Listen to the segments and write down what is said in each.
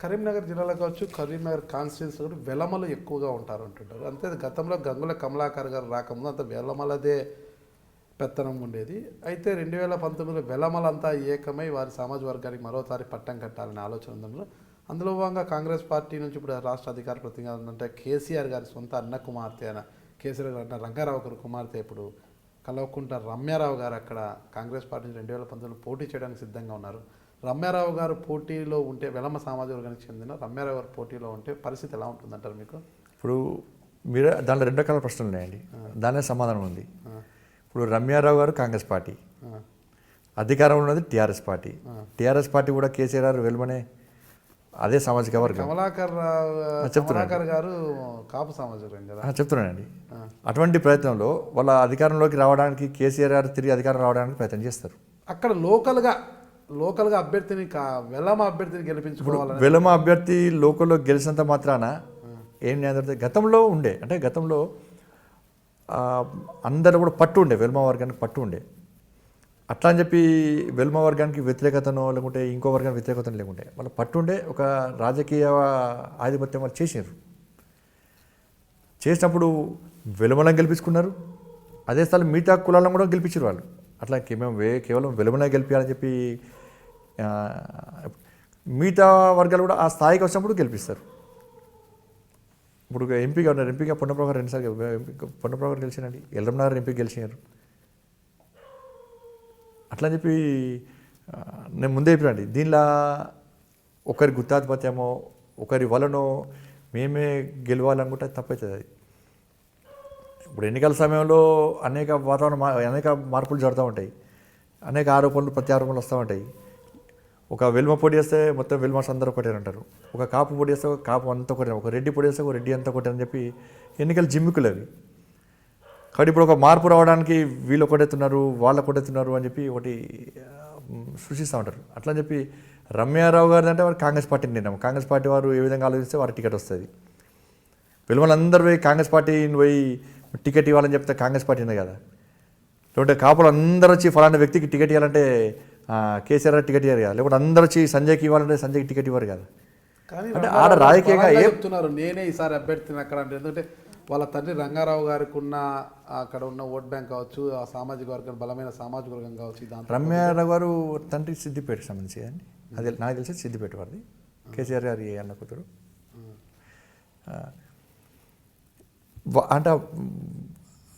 కరీంనగర్ జిల్లాలో కావచ్చు, కరీంనగర్ కాన్స్టిట్యున్సీ కూడా వెలమలు ఎక్కువగా ఉంటారు అంటుంటారు. అంతే గతంలో గంగుల కమలాకర్ గారు రాకముందు అంత వెలమలదే పెత్తనం ఉండేది. అయితే 2019లో వెలమలంతా ఏకమై వారి సామాజిక వర్గానికి మరోసారి పట్టం కట్టాలనే ఆలోచన ఉందన్నారు. అందులో భాగంగా కాంగ్రెస్ పార్టీ నుంచి ఇప్పుడు రాష్ట్ర అధికార ప్రతినిధిగా అంటే కేసీఆర్ గారి సొంత అన్న కుమార్తె అయిన కేసీఆర్ గారు అన్న రంగారావు గారి కుమార్తె ఇప్పుడు కల్వకుంట్ల రమ్యారావు గారు అక్కడ కాంగ్రెస్ పార్టీ నుంచి 2019లో పోటీ చేయడానికి సిద్ధంగా ఉన్నారు. రమ్యారావు గారు పోటీలో ఉంటే, వెలమ సామాజిక వర్గానికి చెందిన రమ్యారావు గారు పోటీలో ఉంటే పరిస్థితి ఎలా ఉంటుందంటారు మీకు? ఇప్పుడు మీరు దాంట్లో 2 రకాల ప్రశ్నలు ఉన్నాయండి, దానిలో సమాధానం ఉంది. ఇప్పుడు రమ్యారావు గారు కాంగ్రెస్ పార్టీ, అధికారంలో ఉన్నది టీఆర్ఎస్ పార్టీ. టీఆర్ఎస్ పార్టీ కూడా కేసీఆర్ వెలుమనే అదే సామాజిక వర్గం. కమలాకర్ గారు కాపు సామాజిక వర్గం కదా చెప్తున్నానండి. అటువంటి ప్రయత్నంలో వాళ్ళ అధికారంలోకి రావడానికి కేసీఆర్ గారు తిరిగి అధికారం రావడానికి ప్రయత్నం చేస్తారు. అక్కడ లోకల్గా అభ్యర్థిని వెలమ అభ్యర్థిని గెలిపించుకోవాలి. వెలమ అభ్యర్థి లోకల్లో గెలిచినంత మాత్రాన ఏం జరుగుతుంది? గతంలో ఉండే, అంటే గతంలో అందరూ కూడా పట్టు ఉండే, వెల్మ వర్గానికి పట్టు ఉండే. అట్లా అని చెప్పి వెల్మ వర్గానికి వ్యతిరేకతనో లేకుంటే ఇంకో వర్గానికి వ్యతిరేకతను లేకుంటే వాళ్ళు పట్టుండే ఒక రాజకీయ ఆధిపత్యం వాళ్ళు చేసారు. చేసినప్పుడు వెలుమలను గెలిపించుకున్నారు, అదే స్థలం మిగతా కులాలను కూడా గెలిపించారు వాళ్ళు. అట్లా మేము కేవలం వెలుమనే గెలిపించాలని చెప్పి మిగతా వర్గాలు కూడా ఆ స్థాయికి వచ్చినప్పుడు గెలిపిస్తారు. ఇప్పుడు ఎంపీగా ఉన్నారు, ఎంపీగా పొన్నప్రభు గారు 2 సార్లు పొన్నప్రభు గారు గెలిచినండి, ఎల్లంనగర్ ఎంపీ గెలిచినారు. అట్లా అని చెప్పి నేను ముందే చెప్పినండి, దీనిలో ఒకరి గుత్తాధిపత్యమో ఒకరి వలనో మేమే గెలవాలనుకుంటే తప్పవుతుంది. అది ఇప్పుడు ఎన్నికల సమయంలో అనేక అనేక మార్పులు జరుగుతూ ఉంటాయి, అనేక ఆరోపణలు ప్రత్యారోపణలు వస్తూ ఉంటాయి. ఒక వెల్మ పొడి వేస్తే మొత్తం వెల్మస్ అందరూ ఒకటే అంటారు, ఒక కాపు పొడి వేస్తే ఒక కాపు అంతా ఒకటే, ఒక రెడ్డి పొడి వేస్తే ఒక రెడ్డి అంతా ఒకటే అని చెప్పి ఎన్నికలు జిమ్మికులు అవి. కాబట్టి ఇప్పుడు ఒక మార్పు రావడానికి వీళ్ళు ఒకటెత్తున్నారు, వాళ్ళు ఒకటెత్తున్నారు అని చెప్పి ఒకటి సృష్టిస్తూ ఉంటారు. అట్లా అని చెప్పి రమ్యారావు గారిది అంటే వారు కాంగ్రెస్ పార్టీని నిర్ణయం, కాంగ్రెస్ పార్టీ వారు ఏ విధంగా ఆలోచిస్తే వారికి టికెట్ వస్తుంది. వెలుమలందరూ పోయి కాంగ్రెస్ పార్టీని పోయి టికెట్ ఇవ్వాలని చెప్తే కాంగ్రెస్ పార్టీ ఉంది కదా. లేకుంటే కాపులు అందరూ వచ్చి ఫలానా వ్యక్తికి టికెట్ ఇవ్వాలంటే కేసీఆర్ టికెట్ ఇవ్వరు కదా, లేకుంటే అందరూ వచ్చి సంజయ్కి ఇవ్వాలంటే సంజయ్కి టికెట్ ఇవ్వరు కదా. అంటే ఆడ రాజకీయంగా చెప్తున్నారు నేనే ఈసారి అభ్యర్థిని అక్కడ అంటే, ఎందుకంటే వాళ్ళ తండ్రి రంగారావు గారికి ఉన్న అక్కడ ఉన్న ఓట్ బ్యాంక్ కావచ్చు, ఆ సామాజిక వర్గం బలమైన సామాజిక వర్గం కావచ్చు. రమ్యారావు గారు తండ్రి సిద్దిపేటకి సంబంధించి అండి, అది నాకు తెలిసి సిద్దిపేట వారిది, కేసీఆర్ గారి అన్న కూతురు. అంటే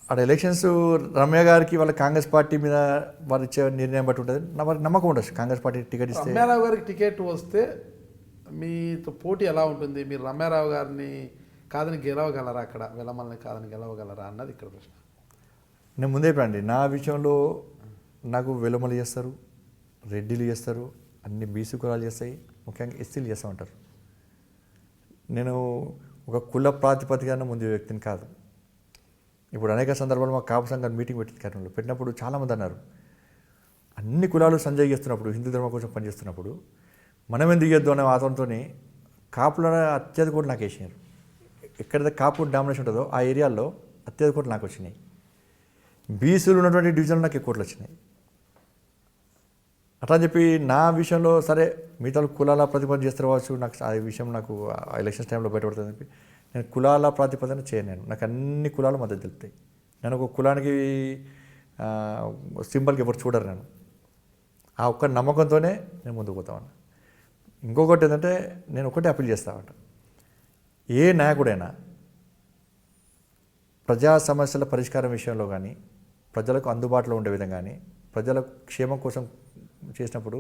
అక్కడ ఎలక్షన్స్ రమ్య గారికి వాళ్ళ కాంగ్రెస్ పార్టీ మీద వారు ఇచ్చే నిర్ణయం బట్టి ఉంటుంది, వారికి నమ్మకం ఉండొచ్చు. కాంగ్రెస్ పార్టీ టికెట్ ఇస్తే, రమ్యారావు గారికి టికెట్ వస్తే మీతో పోటీ ఎలా ఉంటుంది? మీరు రమ్యారావు గారిని కాదని గెలవగలరా? అక్కడ వెలమల్ని కాదని గెలవగలరా అన్నది ఇక్కడ ప్రశ్న. నేను ముందే చెప్పండి, నా విషయంలో నాకు వెలమలు చేస్తారు, రెడ్డిలు చేస్తారు, అన్ని బీసీ కులాలు చేస్తాయి, ముఖ్యంగా ఎస్సీలు చేస్తామంటారు. నేను ఒక కుల ప్రాతిపదికన ముందు వ్యక్తిని కాదు. ఇప్పుడు అనేక సందర్భాలు మా కాపు సంఘాన్ని మీటింగ్ కర్నూలులో పెట్టినప్పుడు చాలామంది అన్నారు, అన్ని కులాలు సంజయ్ చేస్తున్నప్పుడు, హిందూ ధర్మం కోసం పనిచేస్తున్నప్పుడు మనం ఎందుకు చేయొద్దు అనే వాతావరణంతో కాపుల అత్యధిక కోట్లు నాకు వేసినారు. ఎక్కడైతే కాపు డామినేషన్ ఉంటుందో ఆ ఏరియాల్లో అత్యధిక కోట్లు నాకు వచ్చినాయి. బీసీలు ఉన్నటువంటి డివిజన్లు నాకు ఎక్కువ కోట్లు వచ్చినాయి. అట్లా అని చెప్పి నా విషయంలో సరే మిగతా కులాల ప్రతిపాదన చేస్తారు కావచ్చు, నాకు ఆ విషయం నాకు ఎలక్షన్స్ టైంలో బయటపడుతుంది చెప్పి నేను కులాల ప్రాతిపదన చేయను. నాకు అన్ని కులాలు మద్దతు తెలుపుతాయి. నేను ఒక కులానికి సింబల్కి ఎవరు చూడరు. నేను ఆ ఒక్క నమ్మకంతోనే నేను ముందుకు పోతాను. ఇంకొకటి ఏంటంటే నేను ఒకటే అప్పీల్ చేస్తామంట, ఏ నాయకుడైనా ప్రజా సమస్యల పరిష్కారం విషయంలో కానీ, ప్రజలకు అందుబాటులో ఉండే విధంగా కానీ, ప్రజల క్షేమం కోసం చేసినప్పుడు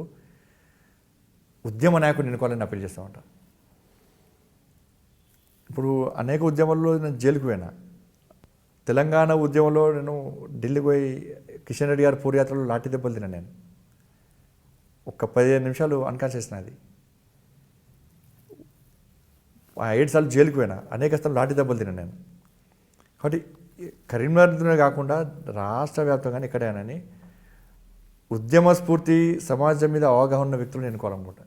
ఉద్యమ నాయకుడిని ఎన్నుకోవాలని అప్పీల్ చేస్తామంట. ఇప్పుడు అనేక ఉద్యమాల్లో నేను జైలుకు పోయినా. తెలంగాణ ఉద్యమంలో నేను ఢిల్లీకి పోయి కిషన్ రెడ్డి గారి పూర్యాత్రలో లాఠీ దెబ్బలు తిన్నాను. నేను ఒక్క 15 నిమిషాలు అన్కాన్షియస్ నాది. 7 సార్లు జైలుకు పోయినా, అనేక స్థలం లాఠీ దెబ్బలు తిన్నాను నేను. కాబట్టి కరీంనగర్లోనే కాకుండా రాష్ట్ర వ్యాప్తంగానే ఎక్కడైనా ఉద్యమ స్ఫూర్తి, సమాజం మీద అవగాహన ఉన్న వ్యక్తులను ఎన్నుకోవాలనుకుంటా.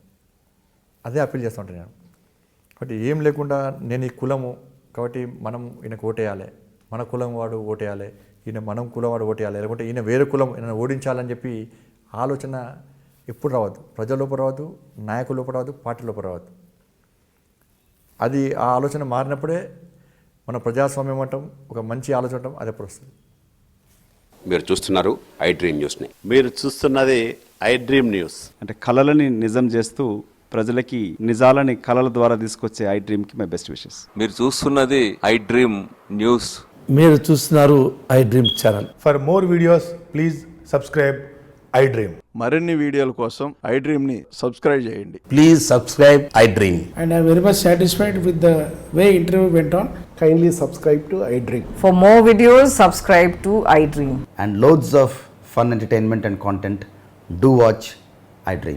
అదే అప్పీల్ చేస్తూ ఉంటాను నేను. కాబట్టి ఏం లేకుండా నేను ఈ కులము కాబట్టి మనం ఈయనకు ఓటేయాలి, మన కులం వాడు ఓటేయాలి, ఈయన మనం కులం వాడు ఓటేయాలి, లేకుంటే ఈయన వేరే కులం ఈయన ఓడించాలని చెప్పి ఆలోచన ఎప్పుడు రావద్దు. ప్రజల లోపల రావద్దు, నాయకుల లోపల రావద్దు, పార్టీ లోపల రావద్దు. అది ఆ ఆలోచన మారినప్పుడే మన ప్రజాస్వామ్యం అంటాం, ఒక మంచి ఆలోచన అంటాం, అది ఎప్పుడు వస్తుంది. మీరు చూస్తున్నారు ఐ డ్రీమ్ న్యూస్ని. మీరు చూస్తున్నది ఐ డ్రీమ్ న్యూస్. అంటే కళలని నిజం చేస్తూ ప్రజలకి నిజాలని కళల ద్వారా తీసుకొచ్చే ఐ డ్రీమ్కి మై బెస్ట్ విషెస్. మీరు చూస్తున్నది ఐ డ్రీమ్ న్యూస్. మీరు చూస్తున్నారు I dream channel. For more videos, please subscribe iDream. మరిన్ని వీడియోల కోసం ఐ డ్రీమ్ని సబ్స్క్రైబ్ చేయండి. Please subscribe I dream. And I'm very much satisfied with the way interview went on. Kindly subscribe to iDream. For more videos, subscribe to iDream. And loads of fun entertainment and content. Do watch iDream.